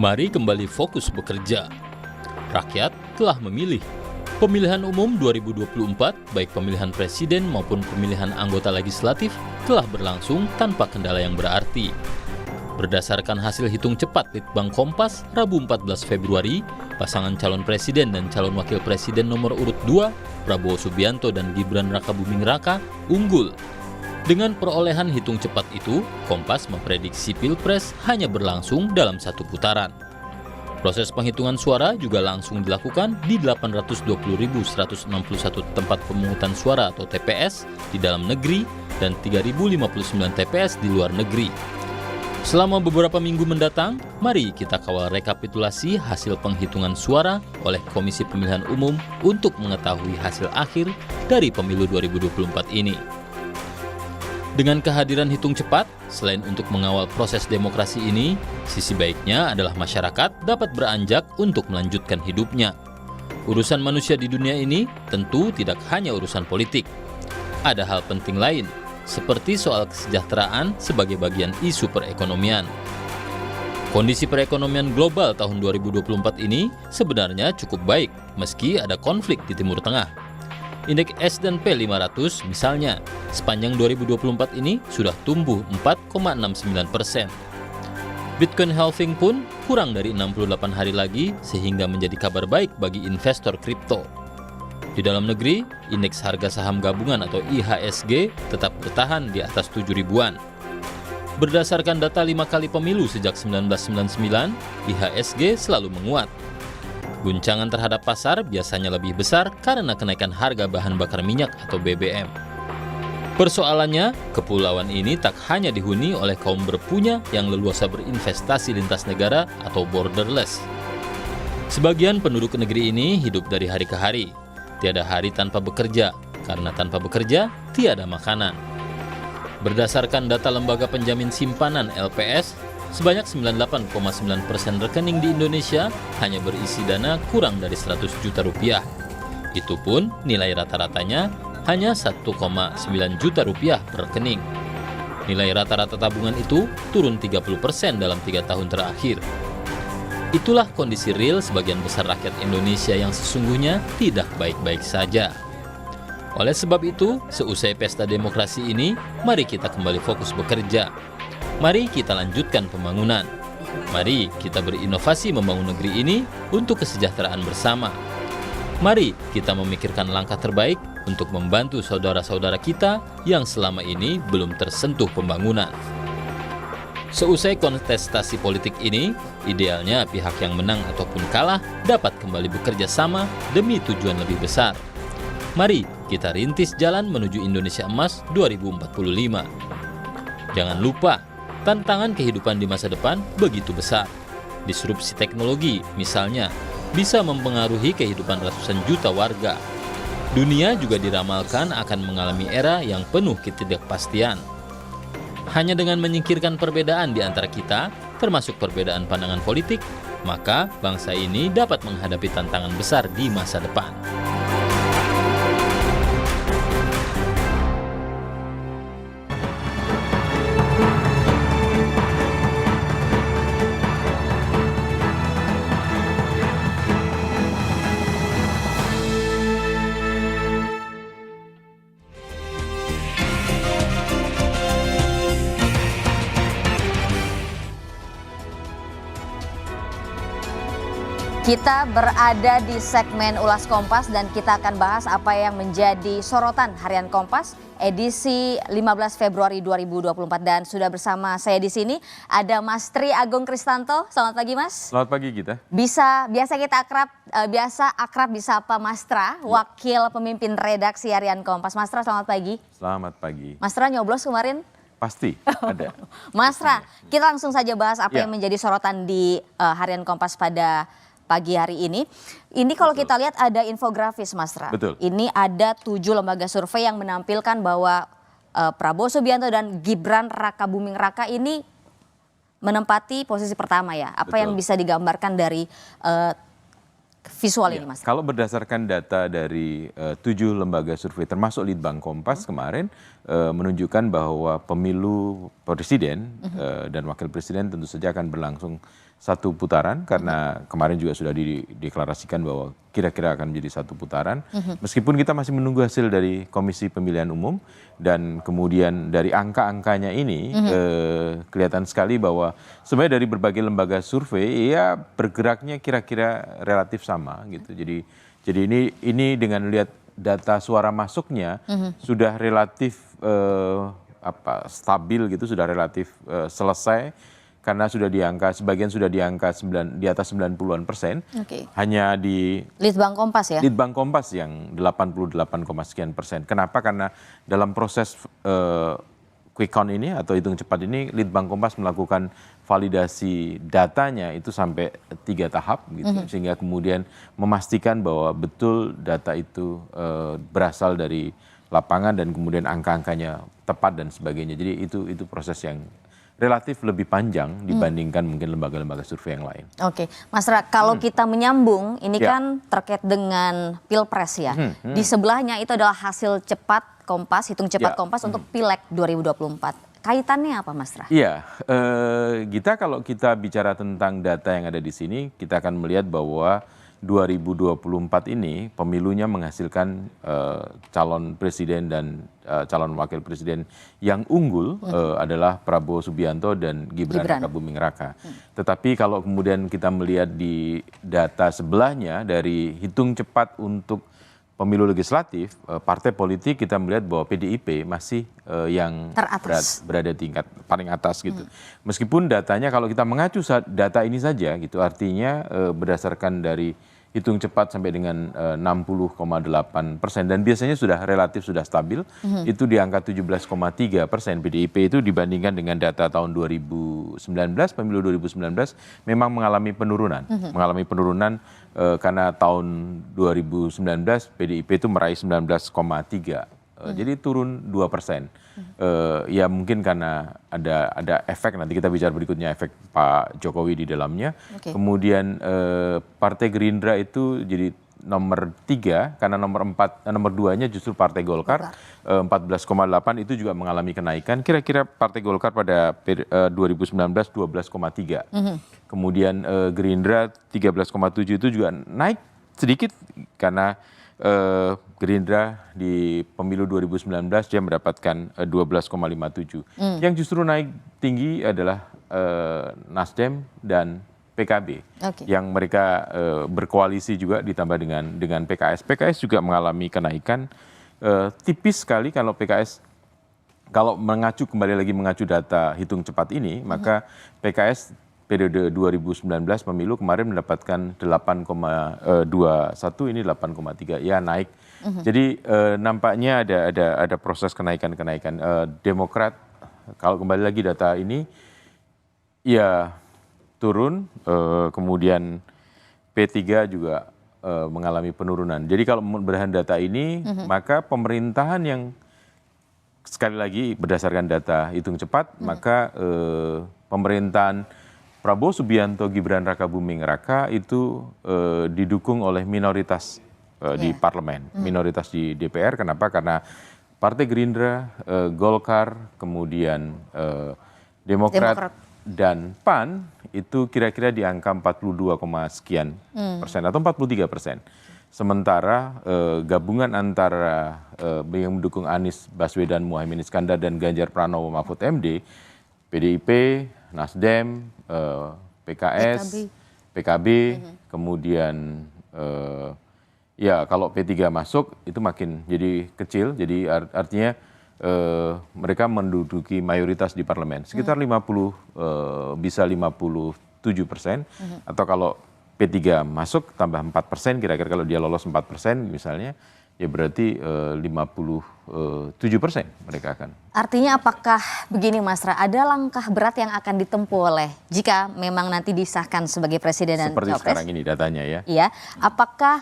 Mari kembali fokus bekerja. Rakyat telah memilih. Pemilihan umum 2024, baik pemilihan presiden maupun pemilihan anggota legislatif, telah berlangsung tanpa kendala yang berarti. Berdasarkan hasil hitung cepat Litbang Kompas, Rabu 14 Februari, pasangan calon presiden dan calon wakil presiden nomor urut 2, Prabowo Subianto dan Gibran Rakabuming Raka, unggul. Dengan perolehan hitung cepat itu, Kompas memprediksi Pilpres hanya berlangsung dalam satu putaran. Proses penghitungan suara juga langsung dilakukan di 820.161 tempat pemungutan suara atau TPS di dalam negeri dan 3.059 TPS di luar negeri. Selama beberapa minggu mendatang, mari kita kawal rekapitulasi hasil penghitungan suara oleh Komisi Pemilihan Umum untuk mengetahui hasil akhir dari pemilu 2024 ini. Dengan kehadiran hitung cepat, selain untuk mengawal proses demokrasi ini, sisi baiknya adalah masyarakat dapat beranjak untuk melanjutkan hidupnya. Urusan manusia di dunia ini tentu tidak hanya urusan politik. Ada hal penting lain, seperti soal kesejahteraan sebagai bagian isu perekonomian. Kondisi perekonomian global tahun 2024 ini sebenarnya cukup baik, meski ada konflik di Timur Tengah. Indeks S&P 500 misalnya, sepanjang 2024 ini sudah tumbuh 4,69%. Bitcoin halving pun kurang dari 68 hari lagi sehingga menjadi kabar baik bagi investor kripto. Di dalam negeri, indeks harga saham gabungan atau IHSG tetap bertahan di atas 7 ribuan. Berdasarkan data 5 kali pemilu sejak 1999, IHSG selalu menguat. Guncangan terhadap pasar biasanya lebih besar karena kenaikan harga bahan bakar minyak atau BBM. Persoalannya, kepulauan ini tak hanya dihuni oleh kaum berpunya yang leluasa berinvestasi lintas negara atau borderless. Sebagian penduduk negeri ini hidup dari hari ke hari. Tiada hari tanpa bekerja, karena tanpa bekerja tiada makanan. Berdasarkan data Lembaga Penjamin Simpanan LPS, sebanyak 98,9% rekening di Indonesia hanya berisi dana kurang dari 100 juta rupiah. Itu pun nilai rata-ratanya hanya 1,9 juta rupiah per rekening. Nilai rata-rata tabungan itu turun 30% dalam 3 tahun terakhir. Itulah kondisi real sebagian besar rakyat Indonesia yang sesungguhnya tidak baik-baik saja. Oleh sebab itu, seusai pesta demokrasi ini, mari kita kembali fokus bekerja. Mari kita lanjutkan pembangunan. Mari kita berinovasi membangun negeri ini untuk kesejahteraan bersama. Mari kita memikirkan langkah terbaik untuk membantu saudara-saudara kita yang selama ini belum tersentuh pembangunan. Seusai kontestasi politik ini, idealnya pihak yang menang ataupun kalah dapat kembali bekerja sama demi tujuan lebih besar. Mari kita rintis jalan menuju Indonesia Emas 2045. Jangan lupa, tantangan kehidupan di masa depan begitu besar. Disrupsi teknologi, misalnya, bisa mempengaruhi kehidupan ratusan juta warga. Dunia juga diramalkan akan mengalami era yang penuh ketidakpastian. Hanya dengan menyingkirkan perbedaan di antara kita, termasuk perbedaan pandangan politik, maka bangsa ini dapat menghadapi tantangan besar di masa depan. Kita berada di segmen Ulas Kompas dan kita akan bahas apa yang menjadi sorotan Harian Kompas edisi 15 Februari 2024 dan sudah bersama saya di sini ada Mas Tri Agung Kristanto. Selamat pagi Mas. Selamat pagi Gita. Biasa kita akrab disapa Mas Tra, wakil pemimpin redaksi Harian Kompas. Mas Tra, selamat pagi. Selamat pagi. Mas Tra nyoblos kemarin? Pasti ada. Mas Tra, kita langsung saja bahas apa yang menjadi sorotan di Harian Kompas pada pagi hari ini. Ini kalau kita lihat ada infografis Mas Ra. Betul. Ini ada 7 lembaga survei yang menampilkan bahwa Prabowo Subianto dan Gibran Rakabuming Raka ini menempati posisi pertama ya. Apa yang bisa digambarkan dari visual ini Mas? Kalau berdasarkan data dari 7 lembaga survei termasuk Litbang Kompas kemarin, menunjukkan bahwa pemilu presiden dan wakil presiden tentu saja akan berlangsung satu putaran, karena kemarin juga sudah dideklarasikan bahwa kira-kira akan menjadi satu putaran. Meskipun kita masih menunggu hasil dari Komisi Pemilihan Umum, dan kemudian dari angka-angkanya ini kelihatan sekali bahwa sebenarnya dari berbagai lembaga survei ya bergeraknya kira-kira relatif sama gitu. Jadi ini dengan lihat data suara masuknya sudah relatif stabil gitu, sudah relatif selesai. Karena sudah sebagian sudah di angka di atas 90-an%. Hanya di Litbang Kompas ya? Litbang Kompas yang 88, sekian persen. Kenapa? Karena dalam proses quick count ini atau hitung cepat ini, Litbang Kompas melakukan validasi datanya itu sampai 3 tahap gitu, sehingga kemudian memastikan bahwa betul data itu berasal dari lapangan dan kemudian angka-angkanya tepat dan sebagainya. Jadi itu proses yang relatif lebih panjang dibandingkan mungkin lembaga-lembaga survei yang lain. Oke, Mas Ra, kalau kita menyambung, ini kan terkait dengan Pilpres ya. Di sebelahnya itu adalah hasil cepat Kompas, hitung cepat Kompas untuk Pileg 2024. Kaitannya apa, Mas Ra? Iya, kalau kita bicara tentang data yang ada di sini, kita akan melihat bahwa 2024 ini pemilunya menghasilkan calon presiden dan calon wakil presiden yang unggul adalah Prabowo Subianto dan Gibran Rakabuming Raka. Tetapi kalau kemudian kita melihat di data sebelahnya dari hitung cepat untuk pemilu legislatif, partai politik kita melihat bahwa PDIP masih yang berada tingkat paling atas gitu. Meskipun datanya kalau kita mengacu data ini saja gitu, artinya berdasarkan dari hitung cepat sampai dengan 60,8%, dan biasanya sudah relatif sudah stabil, itu di angka 17,3% PDIP itu dibandingkan dengan data tahun 2019, pemilu 2019 memang mengalami penurunan, karena tahun 2019 PDIP itu meraih 19,3%. Jadi turun 2%. Ya mungkin karena ada efek, nanti kita bicara berikutnya efek Pak Jokowi di dalamnya. Kemudian Partai Gerindra itu jadi nomor 3, karena nomor 2-nya justru Partai Golkar 14,8 itu juga mengalami kenaikan. Kira-kira Partai Golkar pada 2019 12,3. Kemudian Gerindra 13,7 itu juga naik sedikit karena Gerindra di pemilu 2019 dia mendapatkan 12,57. Yang justru naik tinggi adalah Nasdem dan PKB, yang mereka berkoalisi juga ditambah dengan PKS. PKS juga mengalami kenaikan tipis sekali. Kalau PKS, kalau kembali lagi mengacu data hitung cepat ini, maka PKS periode 2019 pemilu kemarin mendapatkan 8,21, ini 8,3, ya naik. Jadi nampaknya ada proses kenaikan. Demokrat kalau kembali lagi data ini ya turun, kemudian P3 juga mengalami penurunan. Jadi kalau berdasarkan data ini, maka pemerintahan yang sekali lagi berdasarkan data hitung cepat, maka pemerintahan Prabowo Subianto Gibran Rakabuming Raka itu didukung oleh minoritas di parlemen, minoritas di DPR. Kenapa? Karena Partai Gerindra, Golkar, kemudian Demokrat dan PAN itu kira-kira di angka 42, sekian persen atau 43%. Sementara gabungan antara yang mendukung Anies Baswedan, Muhaimin Iskandar dan Ganjar Pranowo Mahfud MD, PDIP, Nasdem, PKS, PKB, kemudian ya kalau P3 masuk itu makin jadi kecil, jadi artinya mereka menduduki mayoritas di parlemen, sekitar bisa 57%, atau kalau P3 masuk tambah 4%, kira-kira kalau dia lolos 4% misalnya, ya berarti 57% mereka akan. Artinya apakah begini Mas Ra, ada langkah berat yang akan ditempuh oleh jika memang nanti disahkan sebagai presiden dan seperti cawapres? Sekarang ini datanya ya. Iya, apakah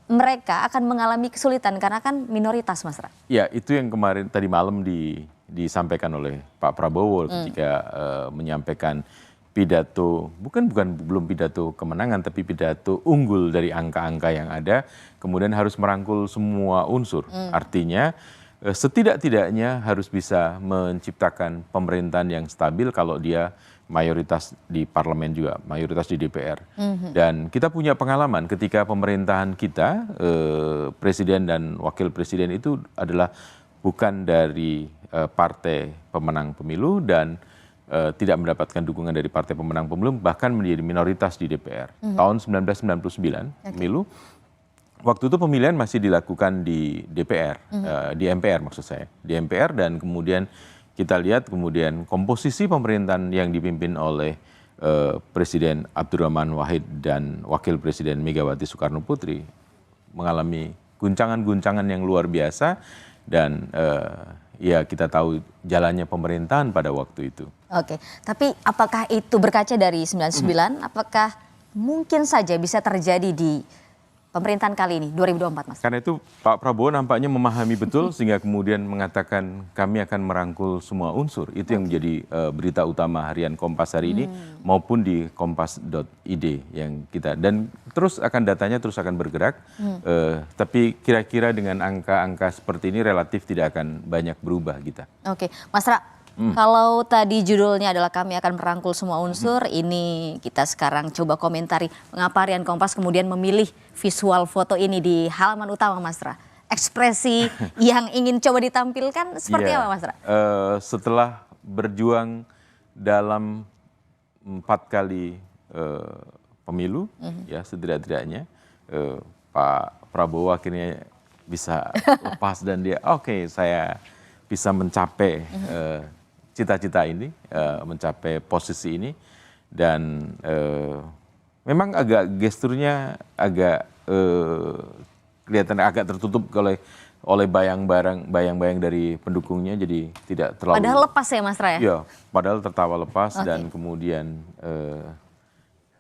mereka akan mengalami kesulitan karena kan minoritas Mas Ra? Ya, itu yang kemarin tadi malam disampaikan oleh Pak Prabowo ketika menyampaikan pidato, belum pidato kemenangan, tapi pidato unggul dari angka-angka yang ada, kemudian harus merangkul semua unsur. Artinya setidak-tidaknya harus bisa menciptakan pemerintahan yang stabil kalau dia mayoritas di parlemen juga, mayoritas di DPR. Dan kita punya pengalaman ketika pemerintahan kita, presiden dan wakil presiden itu adalah bukan dari partai pemenang pemilu dan tidak mendapatkan dukungan dari partai pemenang pemilu, bahkan menjadi minoritas di DPR. Tahun 1999 pemilu, waktu itu pemilihan masih dilakukan di DPR, di MPR maksud saya, di MPR, dan kemudian kita lihat kemudian komposisi pemerintahan yang dipimpin oleh Presiden Abdurrahman Wahid dan Wakil Presiden Megawati Soekarno Putri mengalami guncangan-guncangan yang luar biasa, dan ya kita tahu jalannya pemerintahan pada waktu itu. Oke, tapi apakah itu berkaca dari 99, apakah mungkin saja bisa terjadi di pemerintahan kali ini, 2024, Mas? Karena itu Pak Prabowo nampaknya memahami betul sehingga kemudian mengatakan kami akan merangkul semua unsur. Itu yang menjadi berita utama harian Kompas hari ini maupun di kompas.id yang kita, dan terus akan datanya terus akan bergerak. Tapi kira-kira dengan angka-angka seperti ini relatif tidak akan banyak berubah kita. Oke, Mas Ra, kalau tadi judulnya adalah kami akan merangkul semua unsur, ini kita sekarang coba komentari mengapa harian Kompas kemudian memilih visual foto ini di halaman utama, Mas Ra. Ekspresi yang ingin coba ditampilkan seperti apa, Mas Ra? Setelah berjuang dalam 4 kali pemilu, ya setidak-tidaknya Pak Prabowo akhirnya bisa lepas dan dia oke, saya bisa mencapai cita-cita ini, mencapai posisi ini, dan memang agak gesturnya agak kelihatan agak tertutup oleh bayang-bayang dari pendukungnya, jadi tidak terlalu. Padahal lepas ya, Mas Ra ya? Iya, padahal tertawa lepas. Dan kemudian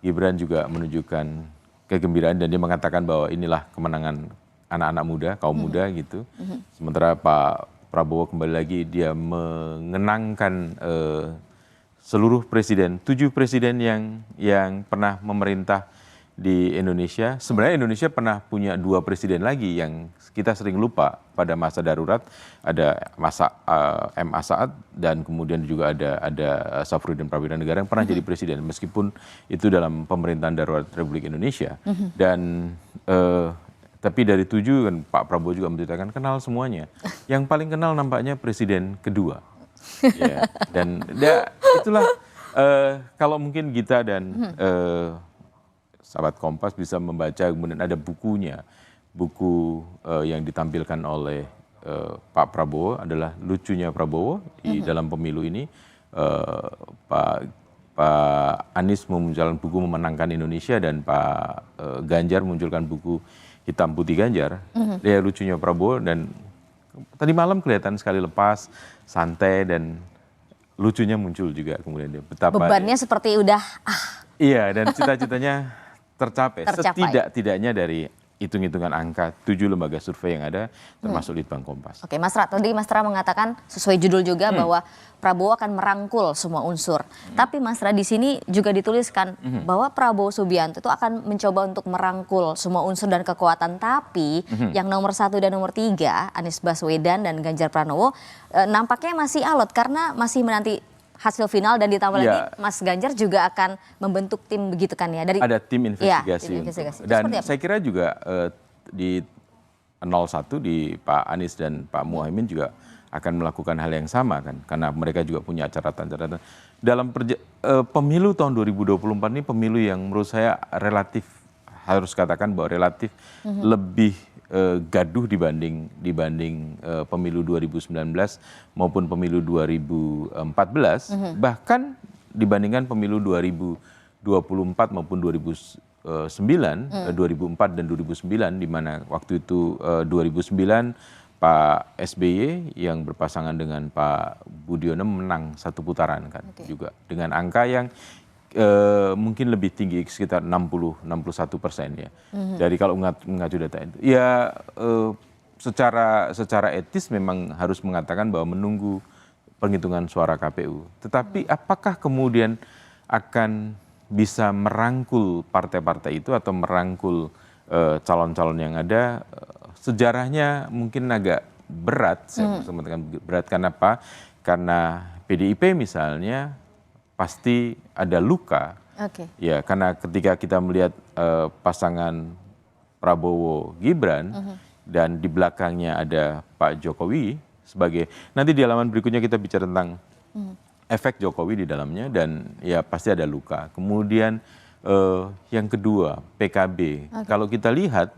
Gibran juga menunjukkan kegembiraan dan dia mengatakan bahwa inilah kemenangan anak-anak muda, kaum muda gitu. Sementara Pak Prabowo kembali lagi dia mengenangkan seluruh presiden, 7 presiden yang pernah memerintah di Indonesia. Sebenarnya Indonesia pernah punya 2 presiden lagi yang kita sering lupa pada masa darurat. Ada masa M.A. Saad dan kemudian juga ada Safruddin Prawiranegara yang pernah jadi presiden meskipun itu dalam pemerintahan darurat Republik Indonesia. Dan tapi dari 7 kan Pak Prabowo juga menceritakan kenal semuanya. Yang paling kenal nampaknya presiden kedua. Ya, dan itulah kalau mungkin kita dan sahabat Kompas bisa membaca, kemudian ada bukunya. Buku yang ditampilkan oleh Pak Prabowo adalah Lucunya Prabowo di dalam pemilu ini. Pak Anies memunculkan buku Memenangkan Indonesia dan Pak Ganjar memunculkan buku Hitam Putih Ganjar. Dia Lucunya Prabowo, dan tadi malam kelihatan sekali lepas, santai, dan lucunya muncul juga kemudian dia. Betapa bebannya seperti udah iya, dan cita-citanya tercapai. Setidak-tidaknya dari hitung-hitungan angka 7 lembaga survei yang ada, termasuk Litbang Kompas. Oke, Mas Ra, tadi Mas Ra mengatakan sesuai judul juga bahwa Prabowo akan merangkul semua unsur. Tapi Mas Ra, di sini juga dituliskan bahwa Prabowo Subianto itu akan mencoba untuk merangkul semua unsur dan kekuatan. Tapi yang nomor 1 dan nomor 3, Anies Baswedan dan Ganjar Pranowo, nampaknya masih alot karena masih menanti hasil final, dan ditambah lagi Mas Ganjar juga akan membentuk tim begitu kan ya? Ada tim investigasi. Tim investigasi. Dan saya kira juga di 01 di Pak Anies dan Pak Muhaimin juga akan melakukan hal yang sama kan, karena mereka juga punya catatan-catatan. Dalam pemilu tahun 2024 ini pemilu yang menurut saya relatif, harus katakan bahwa relatif lebih gaduh dibanding pemilu 2019 maupun pemilu 2014, bahkan dibandingkan pemilu 2024 maupun 2004 dan 2009, di mana waktu itu 2009 Pak SBY yang berpasangan dengan Pak Budiono menang 1 putaran kan, juga dengan angka yang mungkin lebih tinggi, sekitar 61% ya. Dari kalau mengacu data itu, ya secara etis memang harus mengatakan bahwa menunggu penghitungan suara KPU. Tetapi apakah kemudian akan bisa merangkul partai-partai itu atau merangkul calon-calon yang ada? Sejarahnya mungkin agak berat, saya mengatakan berat karena apa? Karena PDIP misalnya pasti ada luka. Ya, karena ketika kita melihat pasangan Prabowo Gibran dan di belakangnya ada Pak Jokowi sebagai, nanti di halaman berikutnya kita bicara tentang efek Jokowi di dalamnya dan ya pasti ada luka. Kemudian yang kedua PKB. Kalau kita lihat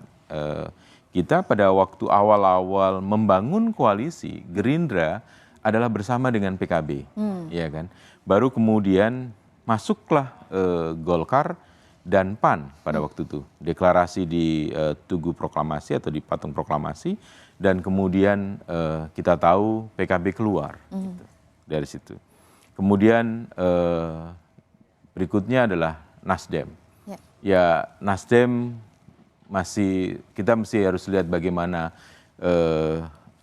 kita pada waktu awal-awal membangun koalisi Gerindra adalah bersama dengan PKB, ya kan. Baru kemudian masuklah Golkar dan PAN pada waktu itu. Deklarasi di Tugu Proklamasi atau di Patung Proklamasi dan kemudian kita tahu PKB keluar gitu, dari situ. Kemudian berikutnya adalah Nasdem. Ya Nasdem kita masih harus lihat bagaimana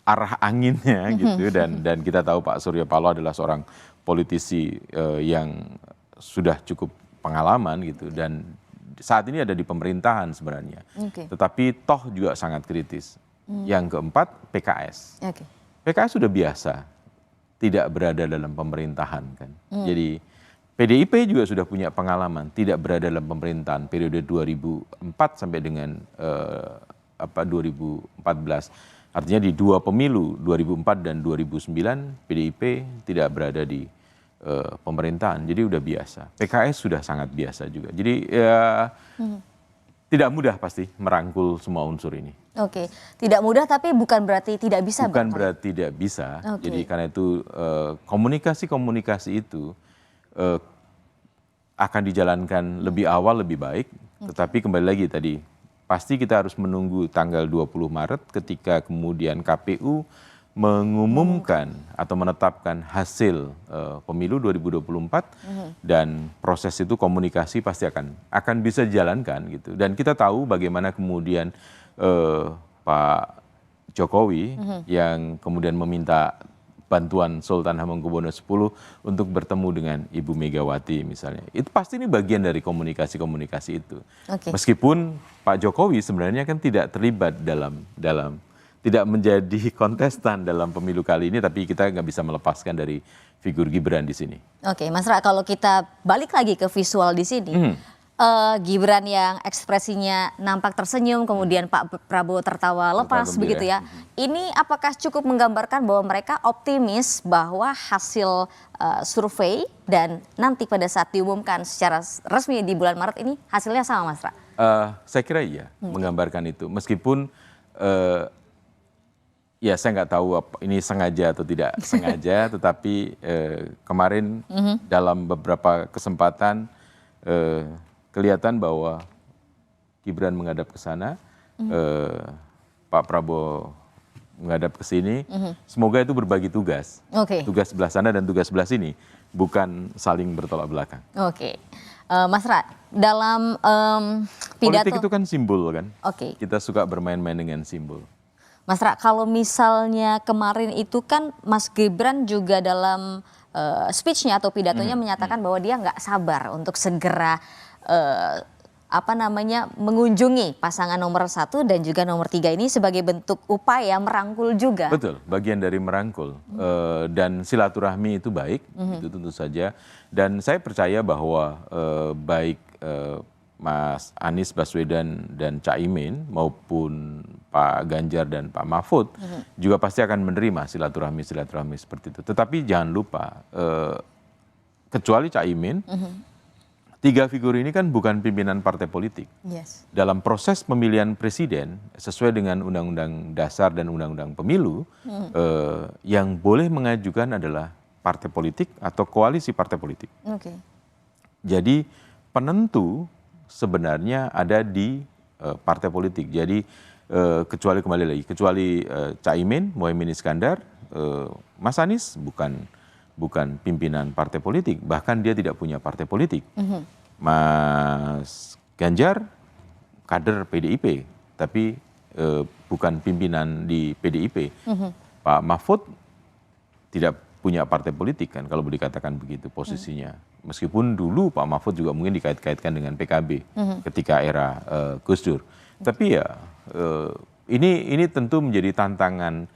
arah anginnya gitu dan kita tahu Pak Surya Paloh adalah seorang politisi yang sudah cukup pengalaman gitu dan saat ini ada di pemerintahan sebenarnya. Tetapi toh juga sangat kritis. Yang keempat PKS. PKS sudah biasa tidak berada dalam pemerintahan kan. Jadi PDIP juga sudah punya pengalaman tidak berada dalam pemerintahan periode 2004 sampai dengan 2014. Artinya di dua pemilu 2004 dan 2009 PDIP tidak berada di pemerintahan. Jadi udah biasa. PKS sudah sangat biasa juga. Jadi tidak mudah pasti merangkul semua unsur ini. Tidak mudah tapi bukan berarti tidak bisa. Bukan berarti tidak bisa. Jadi karena itu komunikasi itu akan dijalankan lebih awal lebih baik. Tetapi kembali lagi tadi, pasti kita harus menunggu tanggal 20 Maret ketika kemudian KPU mengumumkan atau menetapkan hasil pemilu 2024 dan proses itu komunikasi pasti akan bisa dijalankan gitu. Dan kita tahu bagaimana kemudian Pak Jokowi yang kemudian meminta bantuan Sultan Hamengkubuwono X untuk bertemu dengan Ibu Megawati misalnya. Itu pasti ini bagian dari komunikasi itu. Meskipun Pak Jokowi sebenarnya kan tidak terlibat dalam tidak menjadi kontestan dalam pemilu kali ini, tapi kita nggak bisa melepaskan dari figur Gibran di sini. Mas Ra, kalau kita balik lagi ke visual di sini, Gibran yang ekspresinya nampak tersenyum, kemudian Pak Prabowo tertawa lepas begitu ya. Ini apakah cukup menggambarkan bahwa mereka optimis bahwa hasil survei dan nanti pada saat diumumkan secara resmi di bulan Maret ini hasilnya sama, Mas Ra? Saya kira iya, menggambarkan itu. Meskipun ya saya nggak tahu ini sengaja atau tidak sengaja, tetapi kemarin dalam beberapa kesempatan kelihatan bahwa Gibran menghadap ke sana, Pak Prabowo menghadap ke sini. Semoga itu berbagi tugas. Tugas sebelah sana dan tugas sebelah sini, bukan saling bertolak belakang. Mas Ra, dalam pidato... Politik itu kan simbol kan. Kita suka bermain-main dengan simbol. Mas Ra, kalau misalnya kemarin itu kan Mas Gibran juga dalam speech-nya atau pidatonya menyatakan bahwa dia nggak sabar untuk segera mengunjungi pasangan nomor 1 dan juga nomor 3 ini sebagai bentuk upaya merangkul juga. Betul, bagian dari merangkul dan silaturahmi itu baik, itu tentu saja. Dan saya percaya bahwa baik Mas Anies Baswedan dan Caimin maupun Pak Ganjar dan Pak Mahfud juga pasti akan menerima silaturahmi seperti itu. Tetapi jangan lupa, kecuali Caimin, 3 figur ini kan bukan pimpinan partai politik. Dalam proses pemilihan presiden sesuai dengan Undang-Undang Dasar dan Undang-Undang Pemilu, yang boleh mengajukan adalah partai politik atau koalisi partai politik. Jadi penentu sebenarnya ada di partai politik. Jadi kecuali Caimin, Muhaimin Iskandar, Mas Anies bukan pimpinan partai politik, bahkan dia tidak punya partai politik. Mas Ganjar kader PDIP, tapi bukan pimpinan di PDIP. Pak Mahfud tidak punya partai politik kan kalau boleh dikatakan begitu posisinya. Meskipun dulu Pak Mahfud juga mungkin dikait-kaitkan dengan PKB ketika era Gus Dur. Tapi ya ini tentu menjadi tantangan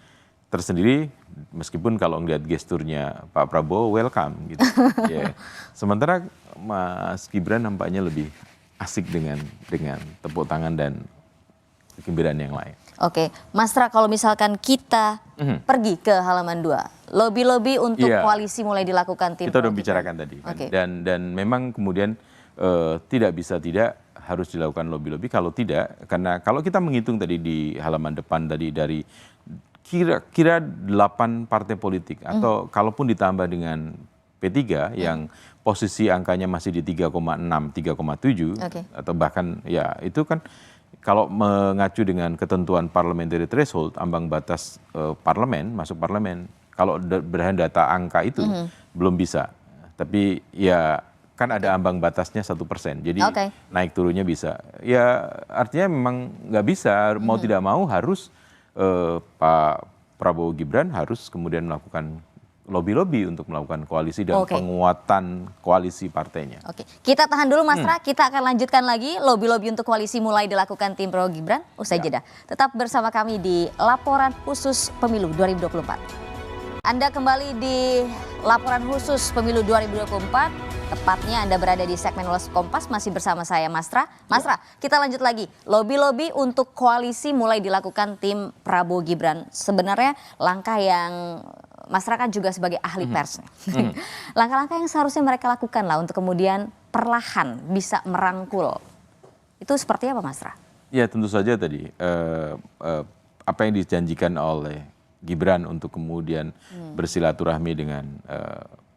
tersendiri, meskipun kalau ngeliat gesturnya Pak Prabowo welcome gitu. Ya. Sementara Mas Gibran nampaknya lebih asik dengan tepuk tangan dan kegembiraan yang lain. Oke, Mas Ra, kalau misalkan kita pergi ke halaman 2, lobi-lobi untuk koalisi mulai dilakukan tim. Kita udah bicarakan tadi kan. Dan memang kemudian tidak bisa tidak harus dilakukan lobi-lobi, kalau tidak, karena kalau kita menghitung tadi di halaman depan tadi dari kira-kira 8 partai politik atau kalaupun ditambah dengan P3 yang posisi angkanya masih di 3,6, 3,7 atau bahkan ya itu kan kalau mengacu dengan ketentuan parliamentary threshold, ambang batas parlemen, masuk parlemen, kalau berdasarkan data angka itu belum bisa. Tapi ya kan ada ambang batasnya 1%, jadi naik turunnya bisa. Ya artinya memang nggak bisa, mau tidak mau harus Pak Prabowo Gibran harus kemudian melakukan lobi-lobi untuk melakukan koalisi dan penguatan koalisi partainya. Oke, kita tahan dulu Mas Ra, kita akan lanjutkan lagi lobi-lobi untuk koalisi mulai dilakukan tim Prabowo Gibran usai jeda. Tetap bersama kami di Laporan Khusus Pemilu 2024. Anda kembali di Laporan Khusus Pemilu 2024. Tepatnya Anda berada di segmen Ulas Kompas, masih bersama saya Mas Ra. Mas Ra, kita lanjut lagi. Lobi-lobi untuk koalisi mulai dilakukan tim Prabowo Gibran. Sebenarnya langkah yang Mas Ra kan juga sebagai ahli pers. Langkah-langkah yang seharusnya mereka lakukan lah untuk kemudian perlahan bisa merangkul. Itu seperti apa Mas Ra? Ya tentu saja tadi apa yang dijanjikan oleh Gibran untuk kemudian bersilaturahmi dengan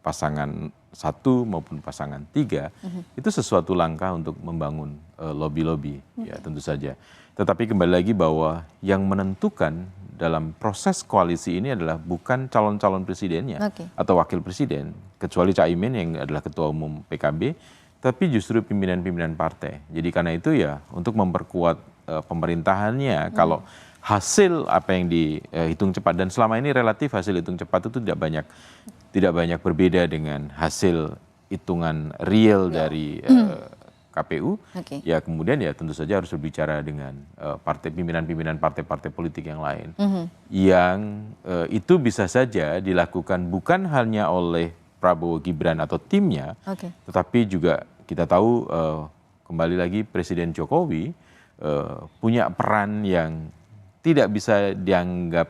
pasangan 1 maupun pasangan 3 itu sesuatu langkah untuk membangun lobi-lobi, ya tentu saja. Tetapi kembali lagi bahwa yang menentukan dalam proses koalisi ini adalah bukan calon-calon presidennya atau wakil presiden, kecuali Caimin yang adalah ketua umum PKB, tapi justru pimpinan-pimpinan partai. Jadi karena itu ya untuk memperkuat pemerintahannya, kalau hasil apa yang dihitung cepat, dan selama ini relatif hasil hitung cepat itu tidak banyak berbeda dengan hasil hitungan real dari KPU. Ya kemudian ya tentu saja harus berbicara dengan pimpinan-pimpinan partai-partai politik yang lain, yang itu bisa saja dilakukan bukan hanya oleh Prabowo Gibran atau timnya, tetapi juga kita tahu kembali lagi Presiden Jokowi punya peran yang tidak bisa dianggap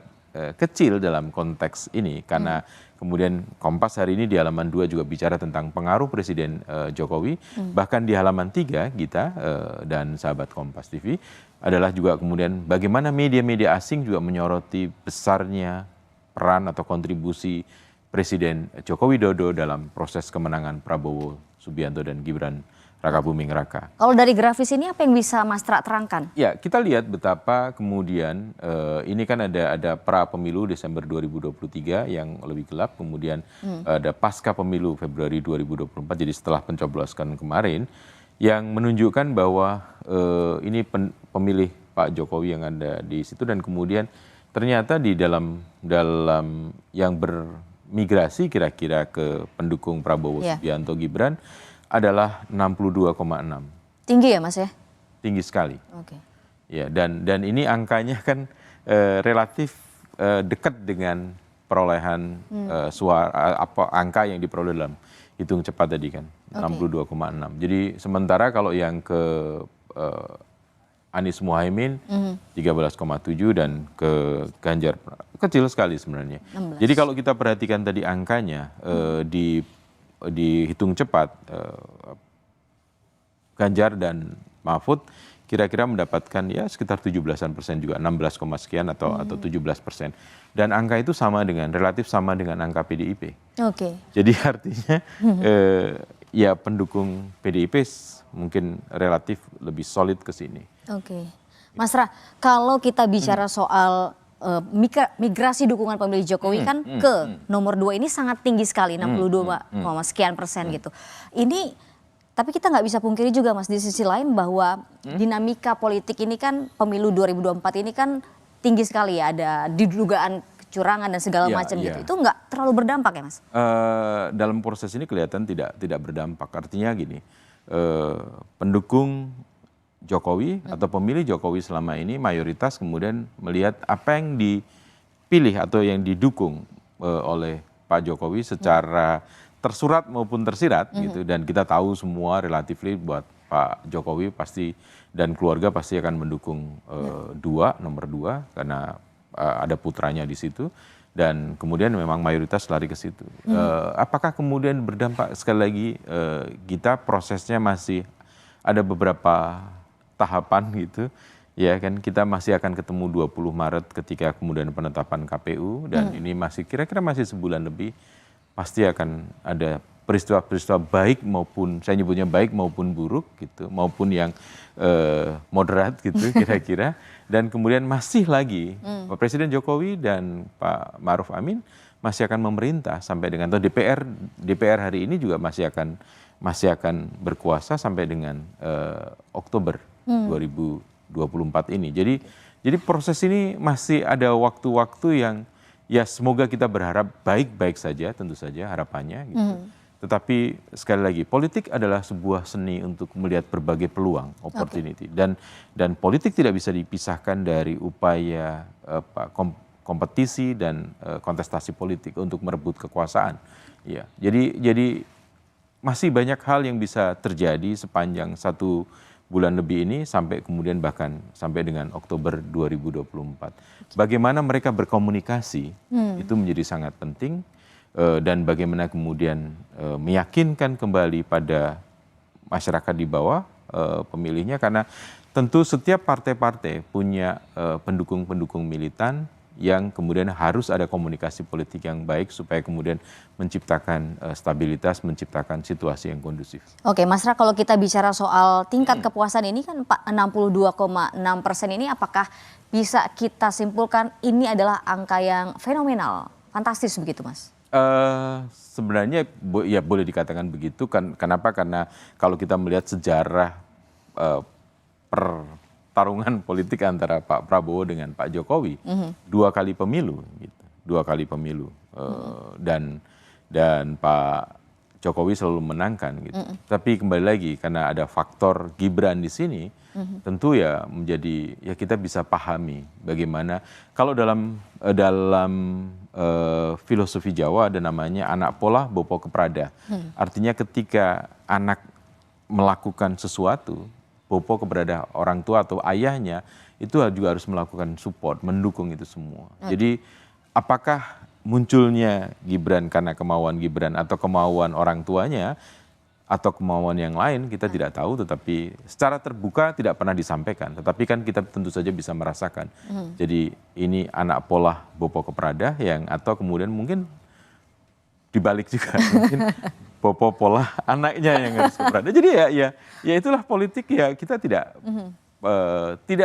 kecil dalam konteks ini, karena kemudian Kompas hari ini di halaman 2 juga bicara tentang pengaruh Presiden Jokowi, bahkan di halaman 3 kita dan sahabat Kompas TV adalah juga kemudian bagaimana media-media asing juga menyoroti besarnya peran atau kontribusi Presiden Joko Widodo dalam proses kemenangan Prabowo Subianto dan Gibran Raka Buming Raka. Kalau dari grafis ini apa yang bisa Mas Tra terangkan? Ya, kita lihat betapa kemudian ini kan ada pra pemilu Desember 2023 yang lebih gelap, kemudian ada pasca pemilu Februari 2024, jadi setelah pencoblosan kemarin, yang menunjukkan bahwa ini pemilih Pak Jokowi yang ada di situ, dan kemudian ternyata di dalam yang bermigrasi kira-kira ke pendukung Prabowo Subianto Gibran adalah 62,6. Tinggi ya Mas ya? Tinggi sekali. Ya, dan ini angkanya kan relatif dekat dengan perolehan suara angka yang diperoleh dalam hitung cepat tadi kan, 62,6. Jadi sementara kalau yang ke Anies Muhaimin 13,7 dan ke Ganjar kecil sekali sebenarnya. 16. Jadi kalau kita perhatikan tadi angkanya dihitung cepat, Ganjar dan Mahfud kira-kira mendapatkan ya sekitar 17% juga, 16, sekian atau 17%. Dan angka itu relatif sama dengan angka PDIP. Jadi artinya ya pendukung PDIP mungkin relatif lebih solid ke sini. Mas Ra, kalau kita bicara soal migrasi dukungan pemilih Jokowi kan ke nomor 2 ini sangat tinggi sekali, 62, sekian persen gitu. Ini tapi kita nggak bisa pungkiri juga Mas, di sisi lain bahwa dinamika politik ini kan pemilu 2024 ini kan tinggi sekali ya, ada didugaan kecurangan dan segala macam gitu. Itu nggak terlalu berdampak ya Mas? Dalam proses ini kelihatan tidak berdampak. Artinya gini, pendukung Jokowi atau pemilih Jokowi selama ini mayoritas kemudian melihat apa yang dipilih atau yang didukung oleh Pak Jokowi secara tersurat maupun tersirat gitu, dan kita tahu semua relatifly buat Pak Jokowi pasti dan keluarga pasti akan mendukung nomor dua karena ada putranya di situ. Dan kemudian memang mayoritas lari ke situ. Apakah kemudian berdampak, sekali lagi kita prosesnya masih ada beberapa tahapan gitu, ya kan, kita masih akan ketemu 20 Maret ketika kemudian penetapan KPU dan ini masih kira-kira masih sebulan lebih, pasti akan ada peristiwa-peristiwa baik maupun, saya nyebutnya baik maupun buruk gitu, maupun yang moderat gitu kira-kira. Dan kemudian masih lagi Pak Presiden Jokowi dan Pak Ma'ruf Amin masih akan memerintah sampai dengan, atau DPR hari ini juga masih akan berkuasa sampai dengan Oktober 2024 ini. Jadi proses ini masih ada waktu-waktu yang ya semoga kita berharap baik-baik saja, tentu saja harapannya gitu. Tetapi sekali lagi, politik adalah sebuah seni untuk melihat berbagai peluang, opportunity. Dan politik tidak bisa dipisahkan dari upaya kompetisi dan kontestasi politik untuk merebut kekuasaan. Ya, jadi masih banyak hal yang bisa terjadi sepanjang 1 bulan lebih ini sampai kemudian bahkan sampai dengan Oktober 2024. Bagaimana mereka berkomunikasi itu menjadi sangat penting. Dan bagaimana kemudian meyakinkan kembali pada masyarakat di bawah pemilihnya, karena tentu setiap partai-partai punya pendukung-pendukung militan yang kemudian harus ada komunikasi politik yang baik supaya kemudian menciptakan stabilitas, menciptakan situasi yang kondusif. Oke, Mas Ra, kalau kita bicara soal tingkat kepuasan ini kan 62,6% ini, apakah bisa kita simpulkan ini adalah angka yang fenomenal, fantastis begitu, Mas? Sebenarnya ya boleh dikatakan begitu kan. Kenapa? Karena kalau kita melihat sejarah pertarungan politik antara Pak Prabowo dengan Pak Jokowi, 2 kali pemilu gitu, 2 kali pemilu, dan Pak Jokowi selalu menangkan gitu. Tapi kembali lagi karena ada faktor Gibran di sini, tentu ya menjadi, ya kita bisa pahami bagaimana kalau dalam filosofi Jawa ada namanya anak pola bopo keprada. Artinya ketika anak melakukan sesuatu, bopo kepada orang tua atau ayahnya itu juga harus melakukan support, mendukung itu semua. Jadi apakah munculnya Gibran karena kemauan Gibran atau kemauan orang tuanya atau kemauan yang lain kita tidak tahu, tetapi secara terbuka tidak pernah disampaikan. Tetapi kan kita tentu saja bisa merasakan. Jadi ini anak pola bopo keprada yang, atau kemudian mungkin dibalik juga mungkin bopo pola anaknya yang harus keprada. Jadi ya itulah politik ya, kita tidak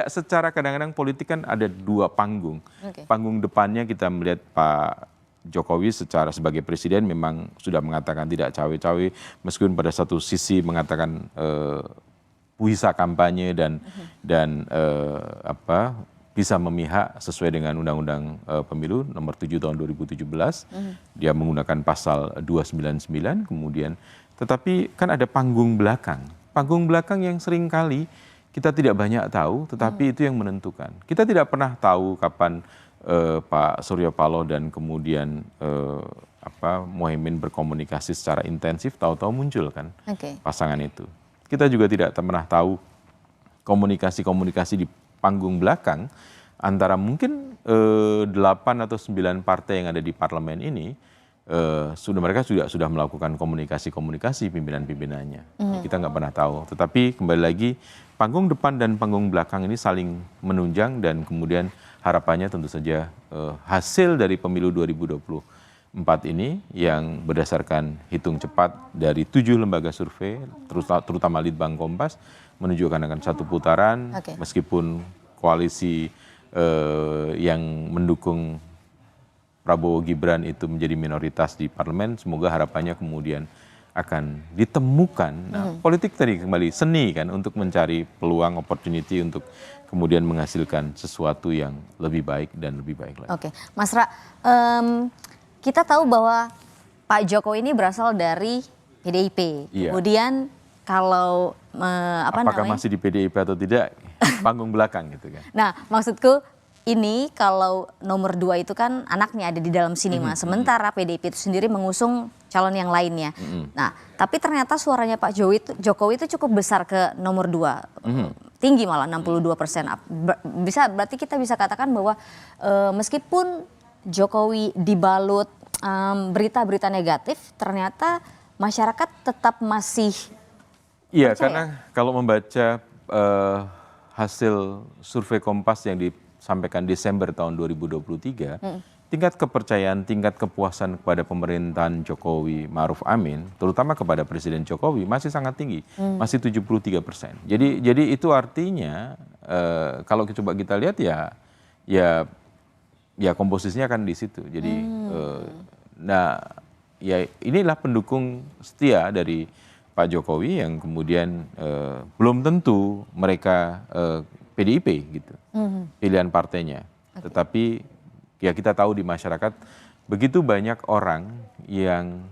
secara, kadang-kadang politik kan ada 2 panggung. Panggung depannya kita melihat Pak Jokowi sebagai presiden memang sudah mengatakan tidak cawe-cawe, meskipun pada satu sisi mengatakan puisa kampanye dan bisa memihak sesuai dengan Undang-Undang Pemilu nomor 7 tahun 2017. Dia menggunakan pasal 299 kemudian, tetapi kan ada panggung belakang yang seringkali kita tidak banyak tahu, tetapi itu yang menentukan. Kita tidak pernah tahu kapan Pak Surya Paloh dan kemudian Muhaimin berkomunikasi secara intensif, tahu-tahu muncul kan pasangan itu. Kita juga tidak pernah tahu komunikasi di panggung belakang antara mungkin 8 atau 9 partai yang ada di parlemen ini. Mereka sudah melakukan komunikasi pimpinan-pimpinannya. Kita nggak pernah tahu. Tetapi kembali lagi, panggung depan dan panggung belakang ini saling menunjang, dan kemudian harapannya tentu saja hasil dari pemilu 2024 ini yang berdasarkan hitung cepat dari 7 lembaga survei, terutama Litbang Kompas, menunjukkan akan 1 putaran, meskipun koalisi yang mendukung Prabowo Gibran itu menjadi minoritas di parlemen, semoga harapannya kemudian akan ditemukan. Nah, politik tadi kembali seni kan, untuk mencari peluang, opportunity untuk kemudian menghasilkan sesuatu yang lebih baik dan lebih baik lagi. Oke, Mas Ra, kita tahu bahwa Pak Jokowi ini berasal dari PDIP. Iya. Kemudian kalau apakah masih di PDIP atau tidak, panggung belakang gitu kan. Nah, maksudku ini kalau nomor 2 itu kan anaknya ada di dalam sini Mas. Sementara PDIP itu sendiri mengusung calon yang lainnya. Nah, tapi ternyata suaranya Pak Jokowi itu cukup besar ke nomor 2. Tinggi malah 62%. Berarti kita bisa katakan bahwa meskipun Jokowi dibalut berita-berita negatif, ternyata masyarakat tetap masih Iya, percaya. karena kalau membaca hasil survei Kompas yang disampaikan Desember tahun 2023, tingkat kepercayaan, tingkat kepuasan kepada pemerintahan Jokowi Ma'ruf Amin, terutama kepada Presiden Jokowi masih sangat tinggi, masih 73%. Jadi itu artinya kalau coba kita lihat ya komposisinya kan di situ. Jadi nah ya inilah pendukung setia dari Pak Jokowi yang kemudian belum tentu mereka PDIP gitu, pilihan partainya. Tetapi ya kita tahu di masyarakat begitu banyak orang yang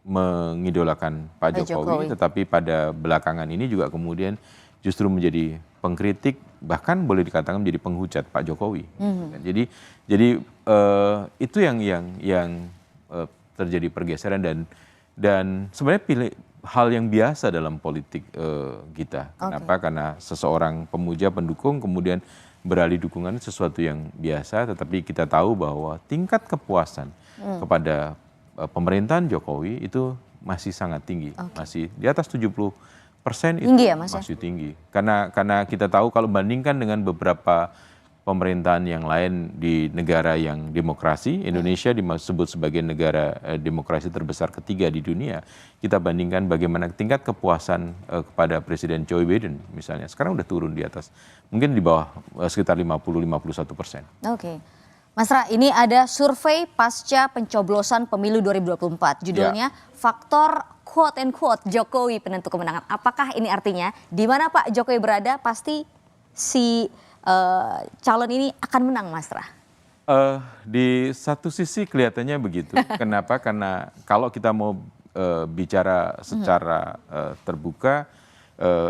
mengidolakan Pak Jokowi, tetapi pada belakangan ini juga kemudian justru menjadi pengkritik, bahkan boleh dikatakan menjadi penghujat Pak Jokowi. Jadi itu yang terjadi pergeseran dan sebenarnya hal yang biasa dalam politik kita. Kenapa? Karena seseorang pemuja, pendukung, kemudian beralih dukungan sesuatu yang biasa, tetapi kita tahu bahwa tingkat kepuasan kepada pemerintahan Jokowi itu masih sangat tinggi, masih di atas 70% itu Tinggi ya, Mas, ya? masih tinggi. Karena kita tahu kalau bandingkan dengan beberapa pemerintahan yang lain di negara yang demokrasi, Indonesia disebut sebagai negara demokrasi terbesar ketiga di dunia. Kita bandingkan bagaimana tingkat kepuasan kepada Presiden Joe Biden misalnya. Sekarang udah turun di atas, mungkin di bawah sekitar 50-51%. Oke. Mas Ra, ini ada survei pasca pencoblosan pemilu 2024. Judulnya Faktor Quote and Quote Jokowi penentu kemenangan. Apakah ini artinya di mana Pak Jokowi berada pasti si calon ini akan menang, Mas Ra? Di satu sisi kelihatannya begitu. Kenapa? Karena kalau kita mau bicara secara terbuka,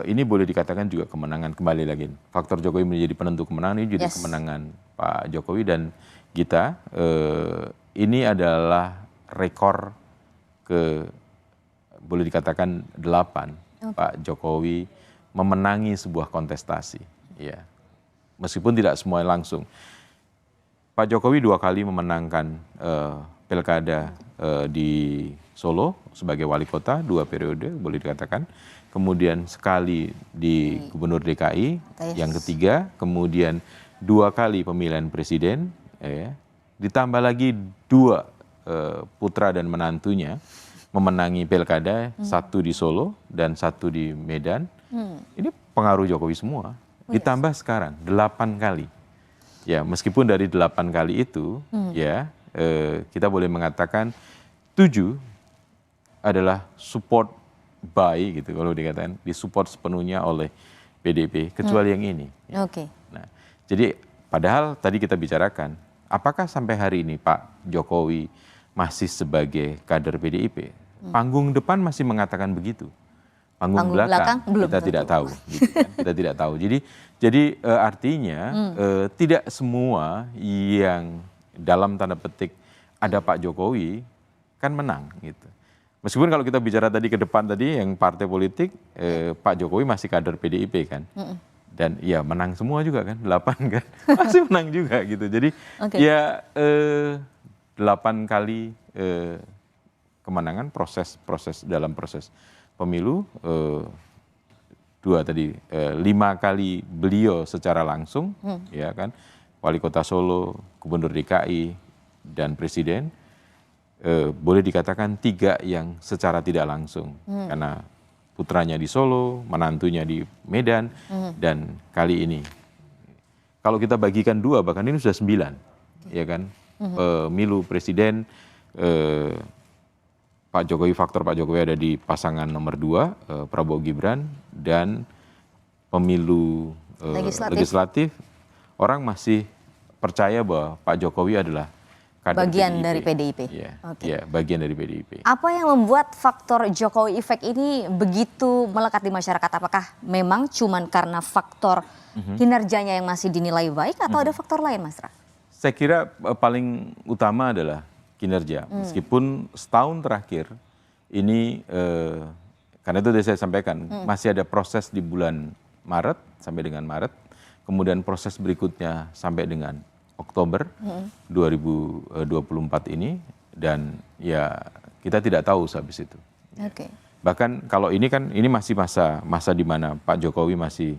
ini boleh dikatakan juga kemenangan kembali lagi. Faktor Jokowi menjadi penentu kemenangan, ini jadi kemenangan Pak Jokowi dan kita. Ini adalah rekor boleh dikatakan 8 Pak Jokowi memenangi sebuah kontestasi. Ya. Meskipun tidak semua langsung. Pak Jokowi 2 kali memenangkan pilkada di Solo sebagai wali kota, 2 periode boleh dikatakan. Kemudian sekali di Gubernur DKI, yang ketiga. Kemudian 2 kali pemilihan presiden, ditambah lagi 2 putra dan menantunya memenangi pilkada, 1 di Solo dan 1 di Medan. Ini pengaruh Jokowi semua. Ditambah sekarang 8 kali. Ya, meskipun dari 8 kali itu kita boleh mengatakan 7 adalah support by gitu kalau dikatakan, disupport sepenuhnya oleh PDIP kecuali yang ini. Oke. Nah, jadi padahal tadi kita bicarakan apakah sampai hari ini Pak Jokowi masih sebagai kader PDIP? Panggung depan masih mengatakan begitu. Panggung belakang belum kita tidak tahu, gitu kan? Kita tidak tahu. Jadi artinya tidak semua yang dalam tanda petik ada Pak Jokowi kan menang, gitu. Meskipun kalau kita bicara tadi ke depan tadi yang partai politik, Pak Jokowi masih kader PDIP kan, dan ya menang semua juga kan, 8 kan, masih menang juga gitu. Jadi ya 8 kali kemenangan dalam proses pemilu, 2 tadi, 5 kali beliau secara langsung, ya kan, wali kota Solo, Gubernur DKI dan Presiden, boleh dikatakan 3 yang secara tidak langsung, karena putranya di Solo, menantunya di Medan, dan kali ini, kalau kita bagikan 2, bahkan ini sudah 9, ya kan, pemilu Presiden, faktor Pak Jokowi ada di pasangan nomor 2, Prabowo Gibran, dan pemilu legislatif, orang masih percaya bahwa Pak Jokowi adalah kader bagian dari PDIP. Iya, Oke. iya, bagian dari PDIP. Apa yang membuat faktor Jokowi Effect ini begitu melekat di masyarakat? Apakah memang cuman karena faktor kinerjanya yang masih dinilai baik atau ada faktor lain, Mas Ra? Saya kira paling utama adalah kinerja. Meskipun setahun terakhir ini, karena itu tadi saya sampaikan, masih ada proses di bulan Maret sampai dengan Maret, kemudian proses berikutnya sampai dengan Oktober 2024 ini, dan ya kita tidak tahu sehabis itu. Oke. Bahkan kalau ini kan ini masih masa di mana Pak Jokowi masih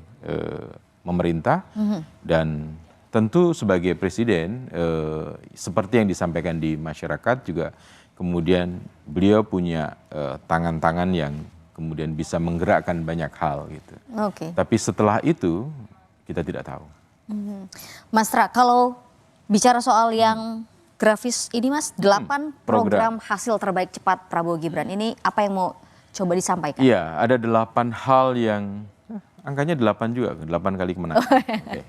memerintah, dan tentu sebagai presiden seperti yang disampaikan di masyarakat juga, kemudian beliau punya tangan-tangan yang kemudian bisa menggerakkan banyak hal gitu. Oke. Tapi setelah itu kita tidak tahu. Mas Ra, kalau bicara soal yang grafis ini, Mas, 8 program hasil terbaik cepat Prabowo Gibran ini, apa yang mau coba disampaikan? Iya, ada 8 hal yang angkanya 8 juga, 8 kali kemenangan. Oke.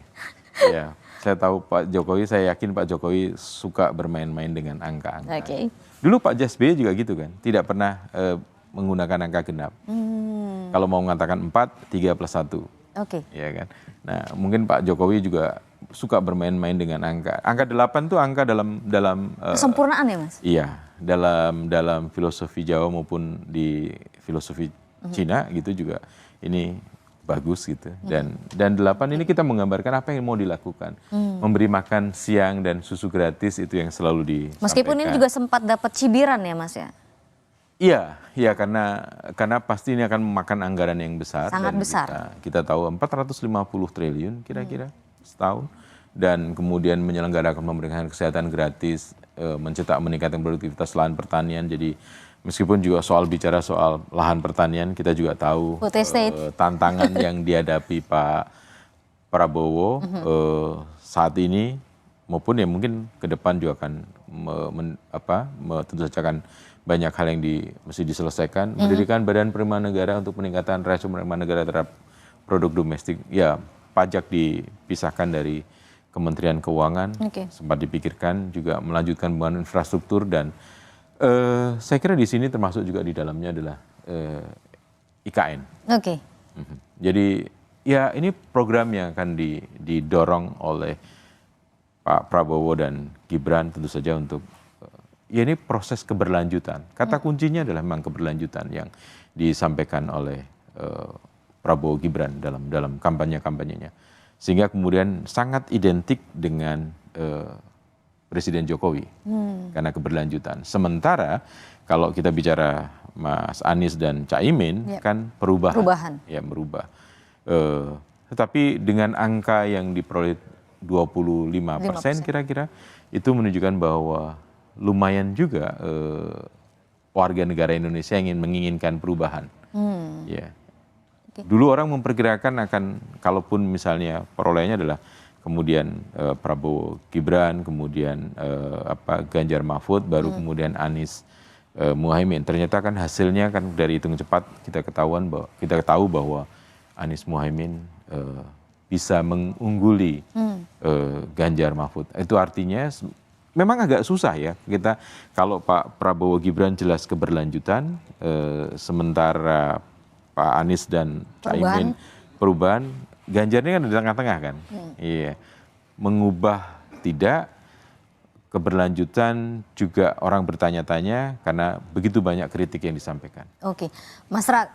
Ya, saya tahu Pak Jokowi, saya yakin Pak Jokowi suka bermain-main dengan angka-angka. Oke. Dulu Pak SBY juga gitu kan, tidak pernah menggunakan angka genap. Kalau mau mengatakan 4, 3 plus 1. Oke. Ya kan. Nah, mungkin Pak Jokowi juga suka bermain-main dengan angka. Angka 8 itu angka dalam Kesempurnaan ya, Mas? iya, dalam filosofi Jawa maupun di filosofi Cina gitu juga ini bagus gitu. Dan 8 ini kita menggambarkan apa yang mau dilakukan. Memberi makan siang dan susu gratis itu yang selalu disampaikan. Meskipun ini juga sempat dapat cibiran ya, Mas ya? Iya, karena pasti ini akan memakan anggaran yang besar. Sangat dan besar. Kita tahu 450 triliun kira-kira setahun. Dan kemudian menyelenggarakan pemerintahan kesehatan gratis, mencetak meningkatkan produktivitas lahan pertanian. Jadi meskipun juga bicara soal lahan pertanian, kita juga tahu tantangan yang dihadapi Pak Prabowo saat ini, maupun ya mungkin ke depan juga akan tentu saja akan banyak hal yang mesti diselesaikan. Mendirikan Badan Penerimaan Negara untuk peningkatan rasio penerimaan negara terhadap produk domestik. Ya, pajak dipisahkan dari Kementerian Keuangan. Sempat dipikirkan juga melanjutkan pembangunan infrastruktur, dan saya kira di sini termasuk juga di dalamnya adalah IKN. Oke. Jadi ya ini program yang akan didorong oleh Pak Prabowo dan Gibran tentu saja untuk ya ini proses keberlanjutan. Kata kuncinya adalah memang keberlanjutan yang disampaikan oleh Prabowo Gibran dalam kampanye-kampanyenya. Sehingga kemudian sangat identik dengan Presiden Jokowi karena keberlanjutan. Sementara kalau kita bicara Mas Anies dan Caimin kan perubahan. Ya, berubah. Tetapi dengan angka yang diperoleh 25% kira-kira, itu menunjukkan bahwa lumayan juga warga negara Indonesia yang menginginkan perubahan. Ya. Dulu orang memperkirakan akan, kalaupun misalnya perolehannya adalah kemudian Prabowo Gibran, kemudian Ganjar Mahfud, baru kemudian Anies Muhaimin. Ternyata kan hasilnya kan dari hitung cepat kita tahu bahwa Anies Muhaimin bisa mengungguli Ganjar Mahfud. Itu artinya memang agak susah ya kita, kalau Pak Prabowo Gibran jelas keberlanjutan, sementara Pak Anies dan Caimin perubahan, Ganjar ini kan di tengah-tengah kan. Iya. Mengubah tidak, keberlanjutan juga orang bertanya-tanya karena begitu banyak kritik yang disampaikan. Oke, Mas Ra,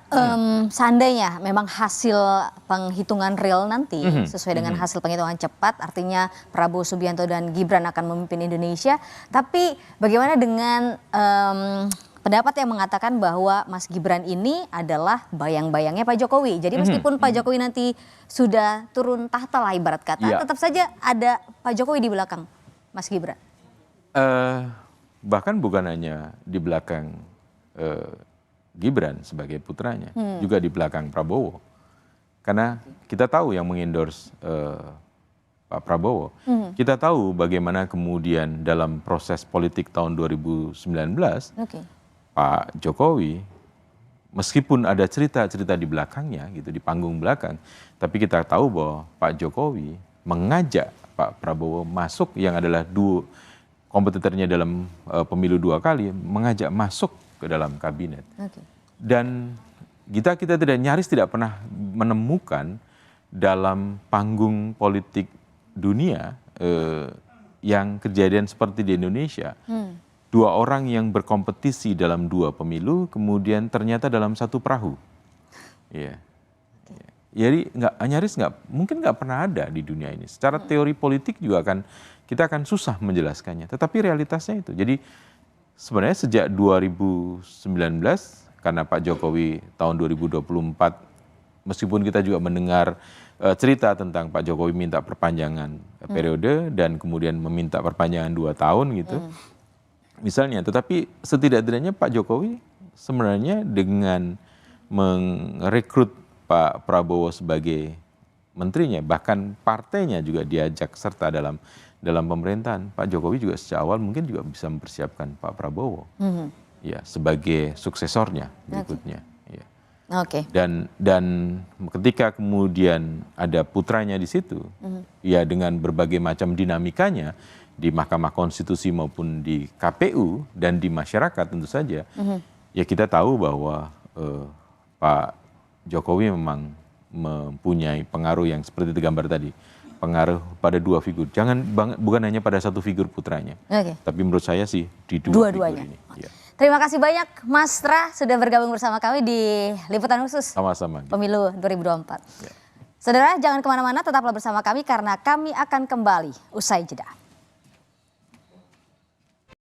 seandainya memang hasil penghitungan real nanti sesuai dengan hasil penghitungan cepat, artinya Prabowo Subianto dan Gibran akan memimpin Indonesia. Tapi bagaimana dengan pendapat yang mengatakan bahwa Mas Gibran ini adalah bayang-bayangnya Pak Jokowi. Jadi meskipun Pak Jokowi nanti sudah turun tahta lah ibarat kata, tetap saja ada Pak Jokowi di belakang Mas Gibran. Bahkan bukan hanya di belakang Gibran sebagai putranya, juga di belakang Prabowo. Karena kita tahu yang mengendorse Pak Prabowo. Kita tahu bagaimana kemudian dalam proses politik tahun 2019, Pak Jokowi, meskipun ada cerita-cerita di belakangnya gitu, di panggung belakang, tapi kita tahu bahwa Pak Jokowi mengajak Pak Prabowo masuk yang adalah kompetitornya dalam pemilu 2 kali mengajak masuk ke dalam kabinet. Dan kita nyaris tidak pernah menemukan dalam panggung politik dunia yang kejadian seperti di Indonesia. 2 orang yang berkompetisi dalam 2 pemilu kemudian ternyata dalam satu perahu. Iya. Jadi mungkin nggak pernah ada di dunia ini. Secara teori politik juga kita akan susah menjelaskannya. Tetapi realitasnya itu. Jadi sebenarnya sejak 2019 karena Pak Jokowi tahun 2024 meskipun kita juga mendengar cerita tentang Pak Jokowi minta perpanjangan periode dan kemudian meminta perpanjangan 2 tahun gitu. Misalnya, tetapi setidak-tidaknya Pak Jokowi sebenarnya dengan merekrut Pak Prabowo sebagai menterinya, bahkan partainya juga diajak serta dalam pemerintahan. Pak Jokowi juga sejak awal mungkin juga bisa mempersiapkan Pak Prabowo ya sebagai suksesornya berikutnya. Ya. Dan ketika kemudian ada putranya di situ, ya dengan berbagai macam dinamikanya di Mahkamah Konstitusi maupun di KPU dan di masyarakat tentu saja, ya kita tahu bahwa Pak Jokowi memang mempunyai pengaruh yang seperti digambar tadi, pengaruh pada 2 figur. Bukan hanya pada satu figur putranya, tapi menurut saya sih di 2 figur ini. Ya. Terima kasih banyak Mas Ra sudah bergabung bersama kami di Liputan Khusus Sama-sama. Pemilu 2024. Ya. Saudara jangan kemana-mana, tetaplah bersama kami karena kami akan kembali usai jeda.